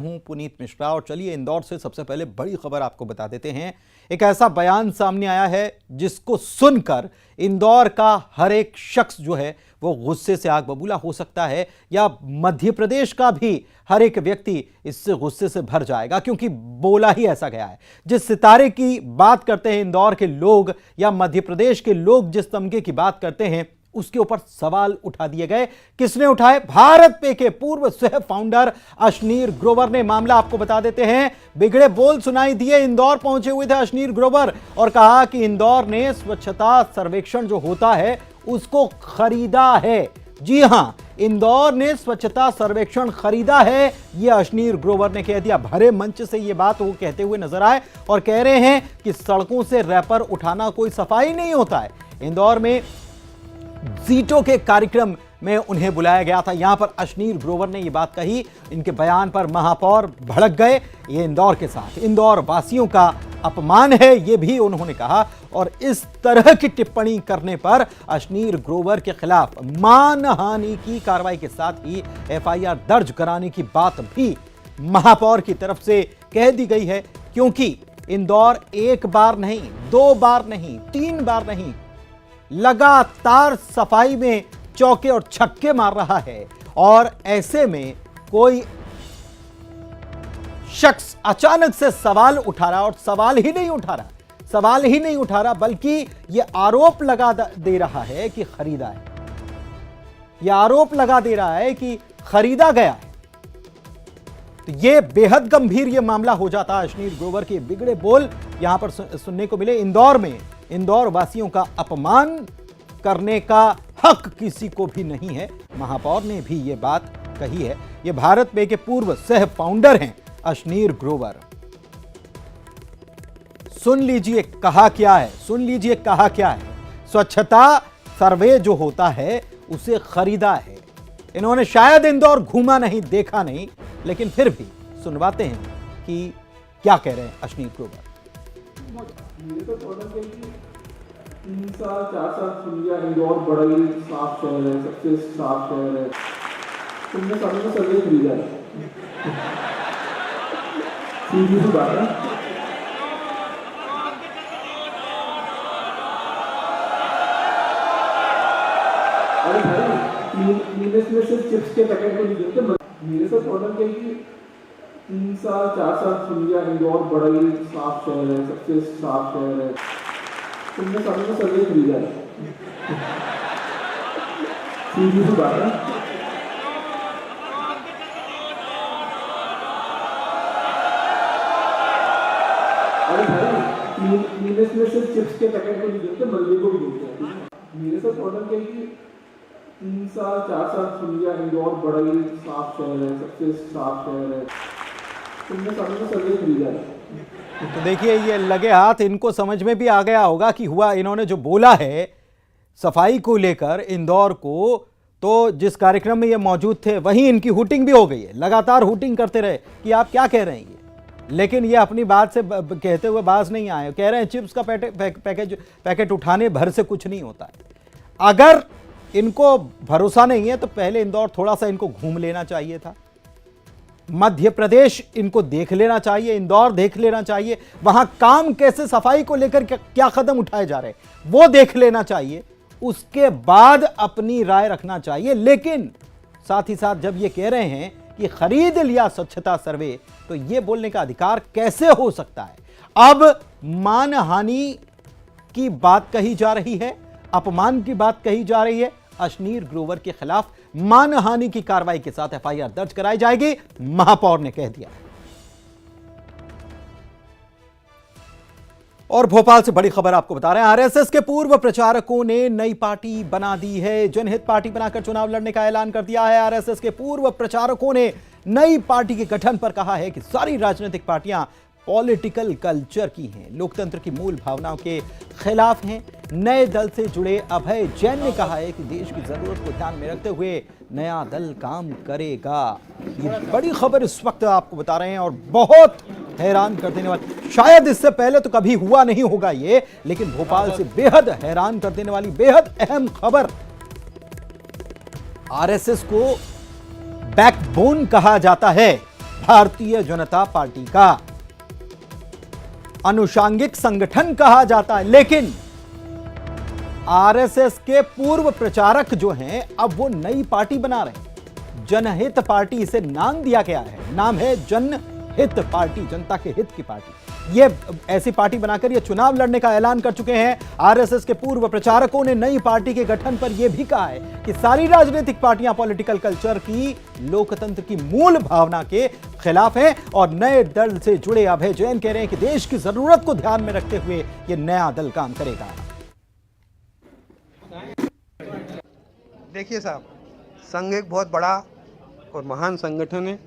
हूं पुनीत मिश्रा और चलिए इंदौर से सबसे पहले बड़ी खबर आपको बता देते हैं। एक ऐसा बयान सामने आया है जिसको सुनकर इंदौर का हर एक शख्स जो है वो गुस्से से आग बबूला हो सकता है, या मध्य प्रदेश का भी हर एक व्यक्ति इससे गुस्से से भर जाएगा, क्योंकि बोला ही ऐसा गया है। जिस सितारे की बात करते हैं इंदौर के लोग या मध्य प्रदेश के लोग, जिस तमगे की बात करते हैं, उसके ऊपर सवाल उठा दिए गए। किसने उठाए? भारत पे के पूर्व सह फाउंडर अशनीर ग्रोवर ने। मामला आपको बता देते हैं। बिगड़े बोल सुनाई दिए। इंदौर पहुंचे हुए थे अशनीर ग्रोवर और कहा कि इंदौर ने स्वच्छता सर्वेक्षण जो होता है उसको खरीदा है। जी हां, इंदौर ने स्वच्छता सर्वेक्षण खरीदा है, यह अशनीर ग्रोवर ने कह दिया। भरे मंच से यह बात वो कहते हुए नजर आए और कह रहे हैं कि सड़कों से रैपर उठाना कोई सफाई नहीं होता है। इंदौर में जीटो के कार्यक्रम में उन्हें बुलाया गया था। यहां पर अशनीर ग्रोवर ने यह बात कही। इनके बयान पर महापौर भड़क गए। ये इंदौर के साथ इंदौर वासियों का अपमान है, यह भी उन्होंने कहा। और इस तरह की टिप्पणी करने पर अशनीर ग्रोवर के खिलाफ मानहानि की कार्रवाई के साथ ही एफआईआर दर्ज कराने की बात भी महापौर की तरफ से कह दी गई है, क्योंकि इंदौर एक बार नहीं, दो बार नहीं, तीन बार नहीं, लगातार सफाई में चौके और छक्के मार रहा है। और ऐसे में कोई शख्स अचानक से सवाल उठा रहा, और सवाल ही नहीं उठा रहा बल्कि यह आरोप लगा दे रहा है कि खरीदा है। यह आरोप लगा दे रहा है कि खरीदा गया है। तो यह बेहद गंभीर यह मामला हो जाता है। अशनीर ग्रोवर के बिगड़े बोल यहां पर सुनने को मिले। इंदौर में इंदौर वासियों का अपमान करने का हक किसी को भी नहीं है। महापौर ने भी यह बात कही है। यह भारत पे के पूर्व सह फाउंडर हैं अशनीर ग्रोवर। सुन लीजिए कहा क्या है। स्वच्छता सर्वे जो होता है उसे खरीदा है। इन्होंने शायद इंदौर घूमा नहीं, देखा नहीं, लेकिन फिर भी सुनवाते हैं कि क्या कह रहे हैं अशनीर ग्रोवर। 3 साल 4 साल सुन लिया, इंदौर बड़ा ही साफ शहर है, सबसे साफ शहर है। तुमने सामने में सर्वे खरीदा है, सीधी सी बात है। अरे भाई, में सिर्फ चिप्स के पैकेट को नहीं देते। मेरे साथ ऑर्डर किया कि 3 साल 4 साल सुन लिया, इंदौर बड़ा ही साफ शहर है, सबसे साफ शहर है। तुमने सामने में सर्वे खरीदा है, सीधी सी बात है। अरे भाई, में सिर्फ चिप्स के पैकेट को नहीं देते, मलबे को भी देते हैं। मेरे साथ ऑर्डर किया कि 3 साल 4 साल सुन लिया, इंदौर बड़ा ही साफ शहर है, सबसे साफ शहर है। तुमने सामने में सर्वे खरीदा है। तो देखिए, ये लगे हाथ इनको समझ में भी आ गया होगा कि हुआ। इन्होंने जो बोला है सफाई को लेकर इंदौर को, तो जिस कार्यक्रम में ये मौजूद थे वहीं इनकी हुटिंग भी हो गई है। लगातार हुटिंग करते रहे कि आप क्या कह रहे हैं ये, लेकिन ये अपनी बात से कहते हुए बाज नहीं आए। कह रहे हैं चिप्स का पैकेट उठाने भर से कुछ नहीं होता है। अगर इनको भरोसा नहीं है तो पहले इंदौर थोड़ा सा इनको घूम लेना चाहिए था। मध्य प्रदेश इनको देख लेना चाहिए, इंदौर देख लेना चाहिए। वहां काम कैसे, सफाई को लेकर क्या कदम उठाए जा रहे हैं वो देख लेना चाहिए। उसके बाद अपनी राय रखना चाहिए। लेकिन साथ ही साथ जब ये कह रहे हैं कि खरीद लिया स्वच्छता सर्वे, तो ये बोलने का अधिकार कैसे हो सकता है? अब मानहानि की बात कही जा रही है, अपमान की बात कही जा रही है। अशनीर ग्रोवर के खिलाफ मानहानि की कार्रवाई के साथ एफआईआर दर्ज कराई जाएगी, महापौर ने कह दिया। और भोपाल से बड़ी खबर आपको बता रहे हैं। आरएसएस के पूर्व प्रचारकों ने नई पार्टी बना दी है। जनहित पार्टी बनाकर चुनाव लड़ने का ऐलान कर दिया है। आरएसएस के पूर्व प्रचारकों ने नई पार्टी के गठन पर कहा है कि सारी राजनीतिक पार्टियां पॉलिटिकल कल्चर की हैं, लोकतंत्र की मूल भावनाओं के खिलाफ हैं। नए दल से जुड़े अभय जैन ने कहा है कि देश की जरूरत को ध्यान में रखते हुए नया दल काम करेगा। ये बड़ी खबर इस वक्त आपको बता रहे हैं और बहुत हैरान कर देने वाली, शायद इससे पहले तो कभी हुआ नहीं होगा ये, लेकिन भोपाल से बेहद हैरान कर देने वाली, बेहद अहम खबर। आरएसएस को बैकबोन कहा जाता है भारतीय जनता पार्टी का। अनुषांगिक संगठन कहा जाता है, लेकिन आरएसएस के पूर्व प्रचारक जो हैं अब वो नई पार्टी बना रहे हैं। जनहित पार्टी इसे नाम दिया गया है, नाम है जनहित पार्टी, जनता के हित की पार्टी। ये ऐसी पार्टी बनाकर ये चुनाव लड़ने का ऐलान कर चुके हैं। आरएसएस के पूर्व प्रचारकों ने नई पार्टी के गठन पर यह भी कहा है कि सारी राजनीतिक पार्टियां पॉलिटिकल कल्चर की, लोकतंत्र की मूल भावना के खिलाफ हैं और नए दल से जुड़े अभय जैन कह रहे हैं कि देश की जरूरत को ध्यान में रखते हुए यह नया दल काम करेगा। देखिए साहब, संघ एक बहुत बड़ा और महान संगठन है,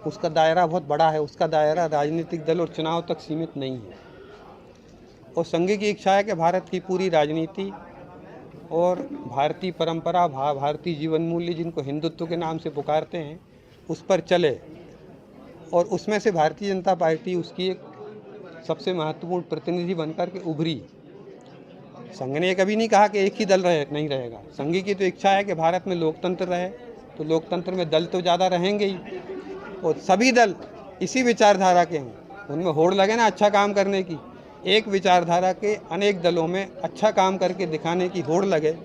उसका दायरा बहुत बड़ा है, उसका दायरा राजनीतिक दल और चुनाव तक सीमित नहीं है। और संघ की इच्छा है कि भारत की पूरी राजनीति और भारतीय परंपरा, भारतीय जीवन मूल्य जिनको हिंदुत्व के नाम से पुकारते हैं, उस पर चले। और उसमें से भारतीय जनता पार्टी उसकी एक सबसे महत्वपूर्ण प्रतिनिधि बनकर के उभरी। संघ ने कभी नहीं कहा कि एक ही दल नहीं रहेगा। संघ की तो इच्छा है कि भारत में लोकतंत्र रहे, तो लोकतंत्र में दल तो ज़्यादा रहेंगे ही, और सभी दल इसी विचारधारा के हैं। उनमें होड़ लगे ना अच्छा काम करने की, एक विचारधारा के अनेक दलों में अच्छा काम करके दिखाने की होड़ लगे,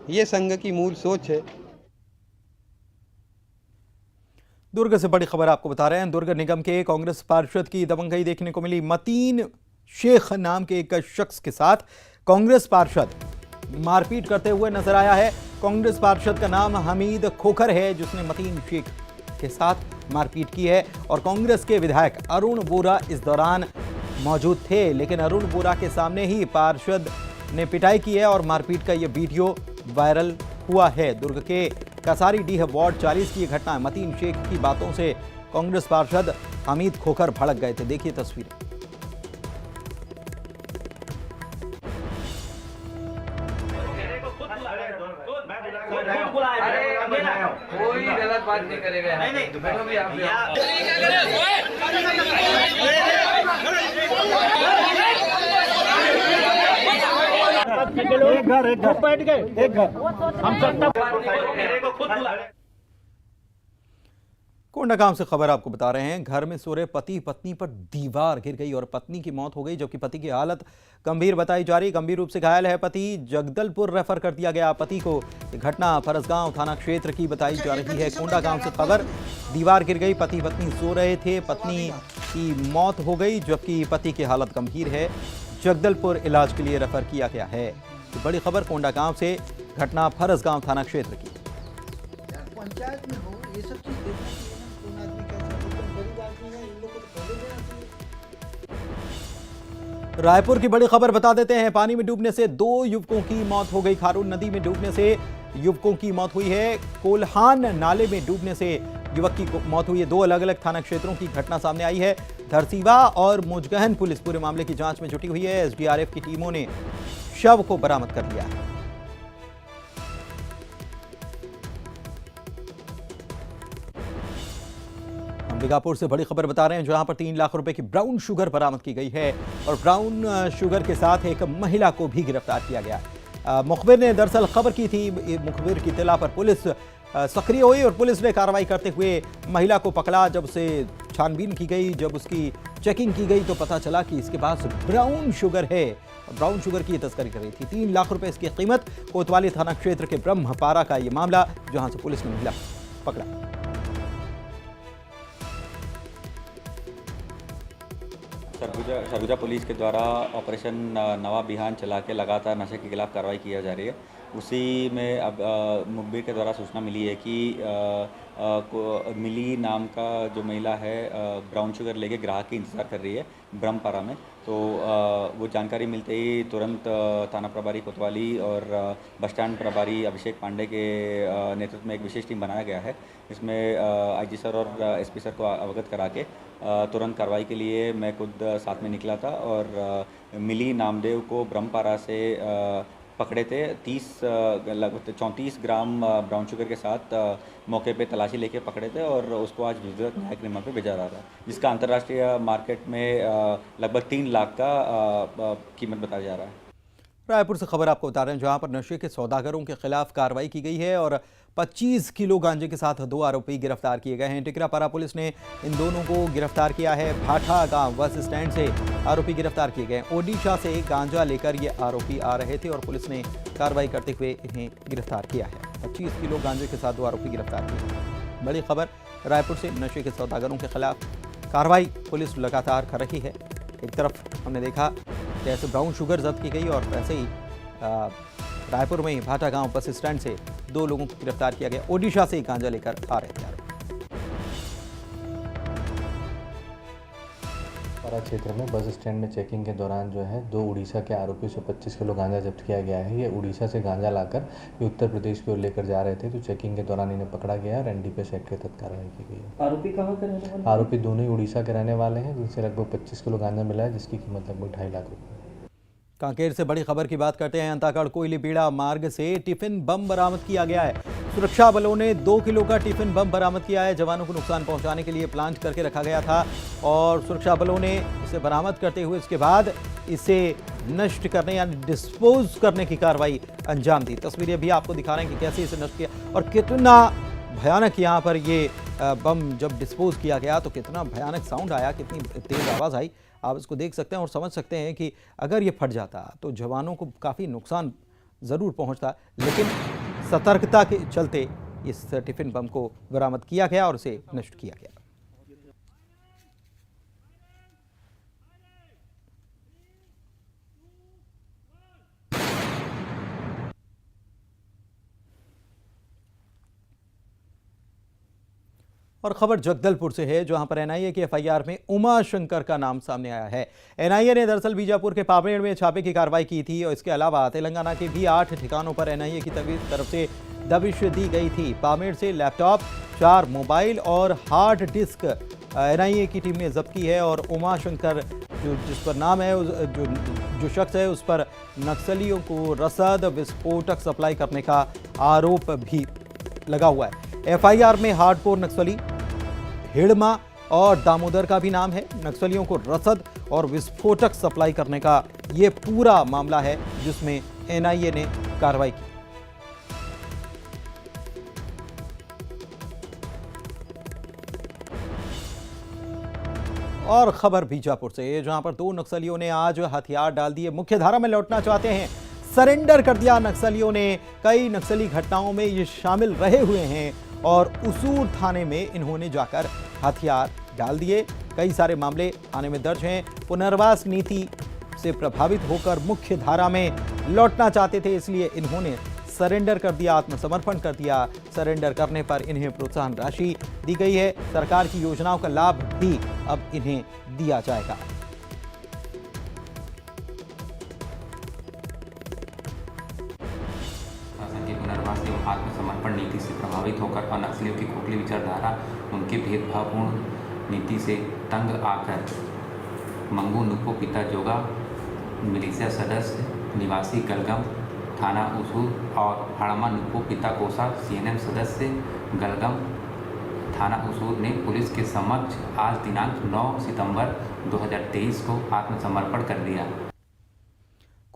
ये संघ की मूल सोच है। दुर्ग से बड़ी खबर आपको बता रहे हैं। दुर्ग निगम के कांग्रेस पार्षद की दबंगई देखने को मिली। मतीन शेख नाम के एक शख्स के साथ कांग्रेस पार्षद मारपीट करते हुए नजर आया है। कांग्रेस पार्षद का नाम हमीद खोखर है, जिसने मतीन शेख के साथ मारपीट की है। और कांग्रेस के विधायक अरुण बोरा इस दौरान मौजूद थे, लेकिन अरुण बोरा के सामने ही पार्षद ने पिटाई की है और मारपीट का यह वीडियो वायरल हुआ है। दुर्ग के कसारी डीह वार्ड 40 की यह घटना है। मतीन शेख की बातों से कांग्रेस पार्षद हमीद खोखर भड़क गए थे। देखिए तस्वीरें। कोई गलत बात नहीं करेगा। एक घर बैठ गए, एक घर हम सब। कोंडागांव से खबर आपको बता रहे हैं। घर में सो रहे पति पत्नी पर दीवार गिर गई और पत्नी की मौत हो गई, जबकि पति की हालत गंभीर बताई जा रही। गंभीर रूप से घायल है पति, जगदलपुर रेफर कर दिया गया पति को। ये घटना फरसगांव थाना क्षेत्र की बताई जा रही है। कोंडागांव से खबर, दीवार गिर गई, पति पत्नी सो रहे थे, पत्नी की मौत हो गई, जबकि पति की हालत गंभीर है। जगदलपुर इलाज के लिए रेफर किया गया है। तो बड़ी खबर कोंडागांव से, घटना फरसगांव थाना क्षेत्र की। पंचायत में हो ये सब चीज देखना चाहिए ना, कौन आदमी कैसा है, एकदम गरीब आदमी है, इन लोग को तो पहले देना चाहिए। रायपुर की बड़ी खबर बता देते हैं। पानी में डूबने से 2 युवकों की मौत हो गई। खारून नदी में डूबने से युवकों की मौत हुई है। कोल्हान नाले में डूबने से युवक की मौत हुई है। 2 अलग अलग थाना क्षेत्रों की घटना सामने आई है। धरसीवा और मुजगहन पुलिस पूरे मामले की जांच में जुटी हुई है। एसडीआरएफ की टीमों ने शव को बरामद कर लिया है। अंबिकापुर से बड़ी खबर बता रहे हैं, जहां पर 3 लाख रुपए की ब्राउन शुगर बरामद की गई है और ब्राउन शुगर के साथ एक महिला को भी गिरफ्तार किया गया। मुखबिर ने दरअसल खबर की थी। मुखबिर की इत्तला पर पुलिस सक्रिय हुई और पुलिस ने कार्रवाई करते हुए महिला को पकड़ा। जब उसे छानबीन की गई, जब उसकी चेकिंग की गई, तो पता चला कि इसके पास ब्राउन शुगर है। ब्राउन शुगर की तस्करी कर रही थी। 3 लाख रुपए इसकी कीमत। कोतवाली थाना क्षेत्र के ब्रह्मपारा का ये मामला, जहां से पुलिस ने महिला पकड़ा। सरगुजा पुलिस के द्वारा ऑपरेशन नवा बिहान चला के लगातार नशे के खिलाफ कार्रवाई की जा रही है। उसी में अब मुखबिर के द्वारा सूचना मिली है कि मिली नाम का जो महिला है ब्राउन शुगर लेके ग्राहक की इंतज़ार कर रही है ब्रह्मपारा में। तो वो जानकारी मिलते ही तुरंत थाना प्रभारी कोतवाली और बस स्टैंड प्रभारी अभिषेक पांडे के नेतृत्व में एक विशेष टीम बनाया गया है। इसमें आईजी सर और एसपी सर को अवगत करा के तुरंत कार्रवाई के लिए मैं खुद साथ में निकला था और मिली नामदेव को ब्रह्मपारा से पकड़े थे। 34 ग्राम ब्राउन शुगर के साथ मौके पे तलाशी लेके पकड़े थे और उसको आज विधिवत न्यायिक रिमांड पे भेजा रहा था, जिसका अंतर्राष्ट्रीय मार्केट में लगभग 3 लाख का कीमत बताया जा रहा है। रायपुर से खबर आपको बता रहे हैं, जहां पर नशे के सौदागरों के खिलाफ कार्रवाई की गई है और 25 किलो गांजे के साथ 2 आरोपी गिरफ्तार किए गए हैं। टिकरापारा पुलिस ने इन दोनों को गिरफ्तार किया है। भाठा गांव बस स्टैंड से आरोपी गिरफ्तार किए गए। ओडिशा से गांजा लेकर ये आरोपी आ रहे थे और पुलिस ने कार्रवाई करते हुए इन्हें गिरफ्तार किया है। 25 किलो गांजे के साथ 2 आरोपी गिरफ्तार किए। बड़ी खबर रायपुर से नशे के सौदागरों के खिलाफ कार्रवाई पुलिस लगातार कर रही है। एक तरफ हमने देखा कैसे ब्राउन शुगर जब्त की गई और वैसे ही रायपुर में भाटा गांव बस स्टैंड से 2 लोगों को गिरफ्तार किया गया। ओडिशा से गांजा लेकर आ रहे थे। पारा क्षेत्र में बस स्टैंड में चेकिंग के दौरान जो है 2 उड़ीसा के आरोपी से 25 किलो गांजा जब्त किया गया है। ये उड़ीसा से गांजा लाकर ये उत्तर प्रदेश की ओर लेकर जा रहे थे, तो चेकिंग के दौरान इन्हें पकड़ा गया और एनडीपीएस एक्ट के तहत कार्रवाई की गई है। आरोपी कहाँ के रहने वाले? आरोपी दोनों ही उड़ीसा के रहने वाले हैं, जिनसे लगभग 25 किलो गांजा मिला है, जिसकी कीमत लगभग 2.5 लाख रुपये। कांकेर से बड़ी खबर की बात करते हैं। अंतागढ़ कोयलीबीड़ा मार्ग से टिफिन बम बरामद किया गया है। सुरक्षा बलों ने 2 किलो का टिफिन बम बरामद किया है। जवानों को नुकसान पहुंचाने के लिए प्लांट करके रखा गया था और सुरक्षा बलों ने इसे बरामद करते हुए इसके बाद इसे नष्ट करने यानी डिस्पोज करने की कार्रवाई अंजाम दी। तस्वीरें भी आपको दिखा रहे हैं कि कैसे इसे नष्ट किया और कितना भयानक यहाँ पर ये बम जब डिस्पोज किया गया तो कितना भयानक साउंड आया, कितनी तेज आवाज़ आई। आप इसको देख सकते हैं और समझ सकते हैं कि अगर ये फट जाता तो जवानों को काफ़ी नुकसान ज़रूर पहुंचता, लेकिन सतर्कता के चलते इस टिफिन बम को बरामद किया गया और इसे नष्ट किया गया। और खबर जगदलपुर से है, जहां पर एनआईए की एफआईआर में उमा शंकर का नाम सामने आया है। एनआईए ने दरअसल बीजापुर के पामेड़ में छापे की कार्रवाई की थी और इसके अलावा तेलंगाना के भी 8 ठिकानों पर एनआईए की तरफ से दबिश दी गई थी। पामेड़ से लैपटॉप, 4 मोबाइल और हार्ड डिस्क एनआईए की टीम ने जब्त की है और उमा शंकर जिस पर नाम है, जो शख्स है, उस पर नक्सलियों को रसद विस्फोटक सप्लाई करने का आरोप भी लगा हुआ है। एफआईआर में हार्डकोर नक्सली हिड़मा और दामोदर का भी नाम है। नक्सलियों को रसद और विस्फोटक सप्लाई करने का ये पूरा मामला है जिसमें एनआईए ने कार्रवाई की। और खबर बीजापुर से, जहां पर 2 नक्सलियों ने आज हथियार डाल दिए, मुख्यधारा में लौटना चाहते हैं, सरेंडर कर दिया नक्सलियों ने। कई नक्सली घटनाओं में ये शामिल रहे हुए हैं और उसूर थाने में इन्होंने जाकर हथियार डाल दिए। कई सारे मामले थाने में दर्ज हैं। पुनर्वास नीति से प्रभावित होकर मुख्य धारा में लौटना चाहते थे, इसलिए इन्होंने सरेंडर कर दिया, आत्मसमर्पण कर दिया। सरेंडर करने पर इन्हें प्रोत्साहन राशि दी गई है। सरकार की योजनाओं का लाभ भी अब इन्हें दिया जाएगा। पुनर्वास एवं आत्मसमर्पण नीति से प्रभावित होकर और नक्सलियों की खोखली विचारधारा, उनके भेदभावपूर्ण नीति से तंग आकर मंगू नुपो पिता जोगा, मिलिशिया सदस्य निवासी गलगम थाना उसूर और हड़मा नुपो पिता कोसा सीएनएम सदस्य गलगम थाना उसूर ने पुलिस के समक्ष आज दिनांक 9 सितंबर 2023 को आत्मसमर्पण कर दिया।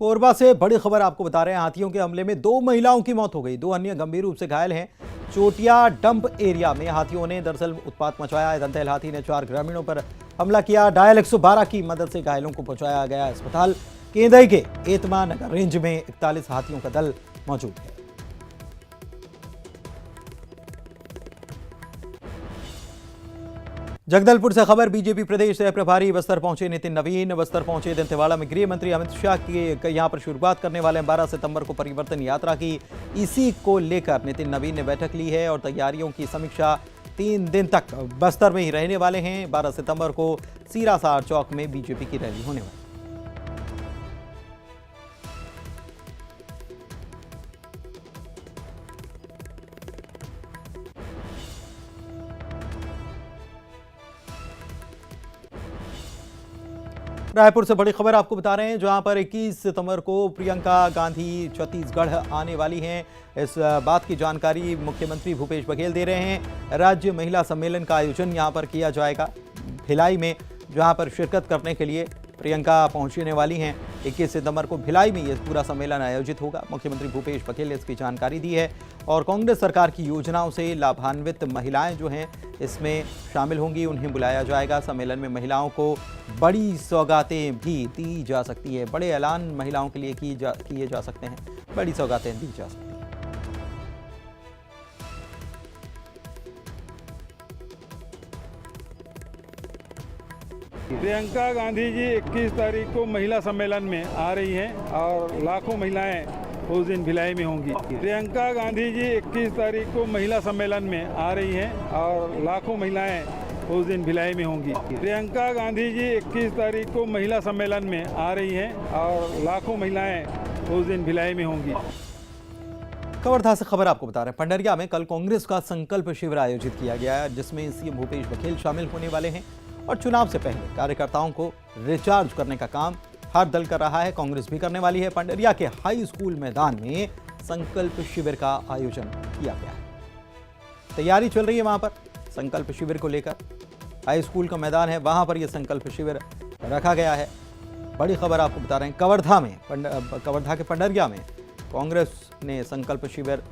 कोरबा से बड़ी खबर आपको बता रहे हैं। हाथियों के हमले में 2 महिलाओं की मौत हो गई, 2 अन्य गंभीर रूप से घायल हैं। चोटिया डंप एरिया में हाथियों ने दरअसल उत्पात मचाया है। दंतैल हाथी ने 4 ग्रामीणों पर हमला किया। डायल 112 की मदद से घायलों को पहुंचाया गया अस्पताल। केंदई के एतमा नगर रेंज में 41 हाथियों का दल मौजूद है। जगदलपुर से खबर, बीजेपी प्रदेश सह प्रभारी बस्तर पहुंचे नितिन नवीन। बस्तर पहुंचे दंतेवाड़ा में गृह मंत्री अमित शाह की यहां पर शुरुआत करने वाले 12 सितंबर को परिवर्तन यात्रा की। इसी को लेकर नितिन नवीन ने बैठक ली है और तैयारियों की समीक्षा 3 दिन तक बस्तर में ही रहने वाले हैं। 12 सितंबर को सीरासार चौक में बीजेपी की रैली होने वाली। रायपुर से बड़ी खबर आपको बता रहे हैं, जहां पर 21 सितंबर को प्रियंका गांधी छत्तीसगढ़ आने वाली हैं। इस बात की जानकारी मुख्यमंत्री भूपेश बघेल दे रहे हैं। राज्य महिला सम्मेलन का आयोजन यहां पर किया जाएगा भिलाई में, जहां पर शिरकत करने के लिए प्रियंका पहुंचने वाली हैं। 21 सितंबर को भिलाई में यह पूरा सम्मेलन आयोजित होगा। मुख्यमंत्री भूपेश बघेल ने इसकी जानकारी दी है और कांग्रेस सरकार की योजनाओं से लाभान्वित महिलाएं जो हैं इसमें शामिल होंगी, उन्हें बुलाया जाएगा। सम्मेलन में महिलाओं को बड़ी सौगातें भी दी जा सकती है। बड़े ऐलान महिलाओं के लिए किए जा सकते हैं, बड़ी सौगातें दी जा सकती हैं। प्रियंका गांधी जी 21 तारीख को महिला सम्मेलन में आ रही हैं और लाखों महिलाएं उस दिन भिलाई में होंगी। प्रियंका गांधी जी 21 तारीख को महिला सम्मेलन में आ रही हैं और लाखों महिलाएं उस दिन भिलाई में होंगी। प्रियंका गांधी जी 21 तारीख को महिला सम्मेलन में आ रही हैं और लाखों महिलाएं उस दिन भिलाई में होंगी। कवर्धा से खबर आपको बता रहे हैं, पंडरिया में कल कांग्रेस का संकल्प शिविर आयोजित किया गया है, जिसमें सीएम भूपेश बघेल शामिल होने वाले हैं और चुनाव से पहले कार्यकर्ताओं को रिचार्ज करने का काम हर दल कर रहा है, कांग्रेस भी करने वाली है। पंडरिया के हाई स्कूल मैदान में संकल्प शिविर का आयोजन किया गया है। तैयारी चल रही है वहां पर संकल्प शिविर को लेकर। हाई स्कूल का मैदान है, वहां पर यह संकल्प शिविर रखा गया है। बड़ी खबर आपको बता रहे हैं, कवर्धा के पंडरिया में कांग्रेस ने संकल्प शिविर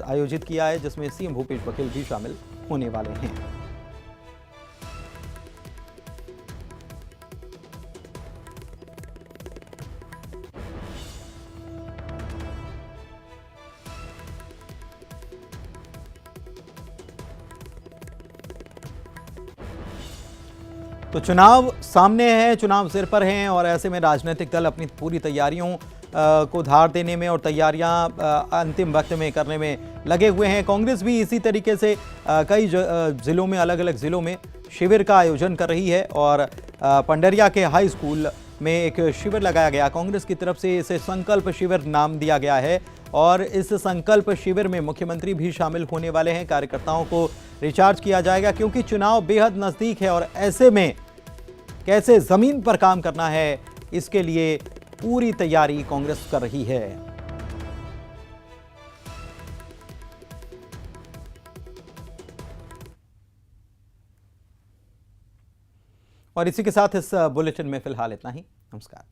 आयोजित किया है, जिसमें सीएम भूपेश बघेल भी शामिल होने वाले हैं। तो चुनाव सामने है, चुनाव सिर पर हैं और ऐसे में राजनीतिक दल अपनी पूरी तैयारियों को धार देने में और तैयारियां अंतिम वक्त में करने में लगे हुए हैं। कांग्रेस भी इसी तरीके से कई जिलों में, अलग अलग जिलों में शिविर का आयोजन कर रही है और पंडरिया के हाई स्कूल में एक शिविर लगाया गया। कांग्रेस की तरफ से इसे संकल्प शिविर नाम दिया गया है और इस संकल्प शिविर में मुख्यमंत्री भी शामिल होने वाले हैं। कार्यकर्ताओं को रिचार्ज किया जाएगा क्योंकि चुनाव बेहद नज़दीक है और ऐसे में कैसे ज़मीन पर काम करना है, इसके लिए पूरी तैयारी कांग्रेस कर रही है। और इसी के साथ इस बुलेटिन में फिलहाल इतना ही। नमस्कार।